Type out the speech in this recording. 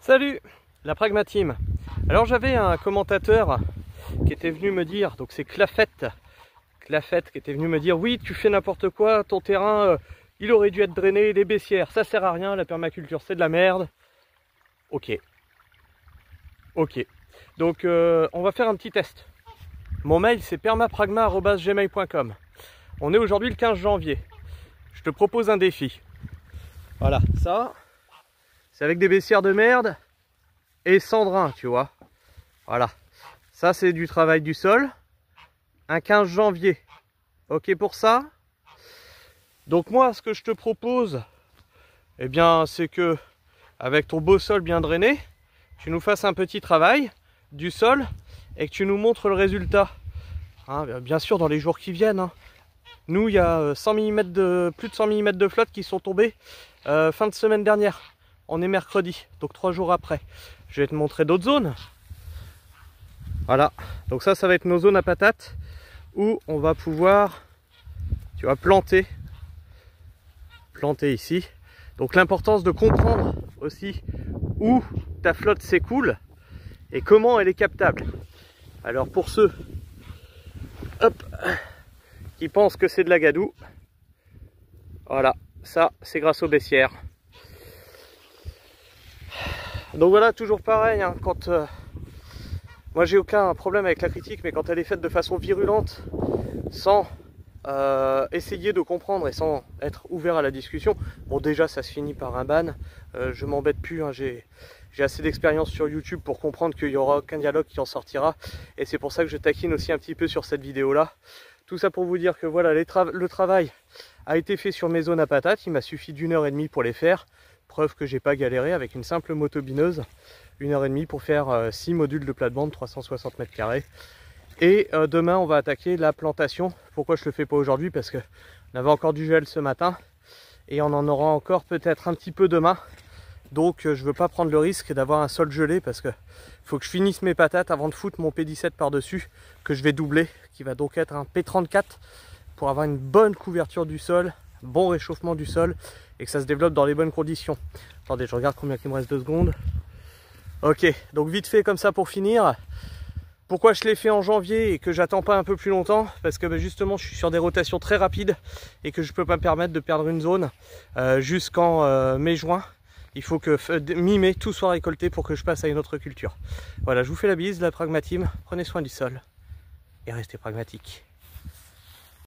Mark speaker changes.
Speaker 1: Salut, la Pragmatime. Alors j'avais un commentateur qui était venu me dire, donc c'est Clafette qui était venu me dire: oui, tu fais n'importe quoi, ton terrain il aurait dû être drainé, les baissières ça sert à rien, la permaculture c'est de la merde. Ok, donc on va faire un petit test. Mon mail c'est permapragma@gmail.com. On est aujourd'hui le 15 janvier. Je te propose un défi. Voilà, ça c'est avec des baissières de merde et sans drain, tu vois. Voilà, ça c'est du travail du sol. Un 15 janvier. Ok pour ça? Donc moi ce que je te propose, eh bien c'est que avec ton beau sol bien drainé, tu nous fasses un petit travail du sol et que tu nous montres le résultat. Hein, bien sûr dans les jours qui viennent. Hein. Nous il y a 100 mm plus de 100 mm de flotte qui sont tombés fin de semaine dernière. On est mercredi, donc 3 jours après. Je vais te montrer d'autres zones. Voilà, donc ça va être nos zones à patates où on va pouvoir, tu vois, planter ici. Donc l'importance de comprendre aussi où ta flotte s'écoule et comment elle est captable. Alors pour ceux qui pensent que c'est de la gadoue, voilà, ça c'est grâce aux baissières. Donc voilà, toujours pareil, hein, quand moi j'ai aucun problème avec la critique, mais quand elle est faite de façon virulente, sans essayer de comprendre et sans être ouvert à la discussion, bon déjà ça se finit par un ban. Je m'embête plus, hein, j'ai assez d'expérience sur YouTube pour comprendre qu'il n'y aura aucun dialogue qui en sortira, et c'est pour ça que je taquine aussi un petit peu sur cette vidéo là. Tout ça pour vous dire que voilà, le travail a été fait sur mes zones à patates, il m'a suffi d'1h30 pour les faire. Preuve que j'ai pas galéré avec une simple motobineuse, 1h30 pour faire 6 modules de plate-bande, 360 mètres carrés. Et demain on va attaquer la plantation. Pourquoi je le fais pas aujourd'hui? Parce que on avait encore du gel ce matin et on en aura encore peut-être un petit peu demain. Donc je veux pas prendre le risque d'avoir un sol gelé, parce que faut que je finisse mes patates avant de foutre mon P17 par dessus, que je vais doubler, qui va donc être un P34, pour avoir une bonne couverture du sol, bon réchauffement du sol et que ça se développe dans les bonnes conditions. Attendez, je regarde combien il me reste de secondes. Ok, donc vite fait comme ça pour finir. Pourquoi je l'ai fait en janvier et que j'attends pas un peu plus longtemps? Parce que justement je suis sur des rotations très rapides et que je peux pas me permettre de perdre une zone jusqu'en mai-juin. Il faut que mi-mai tout soit récolté pour que je passe à une autre culture. Voilà, je vous fais la bise, la Pragmatime. Prenez soin du sol et restez pragmatiques.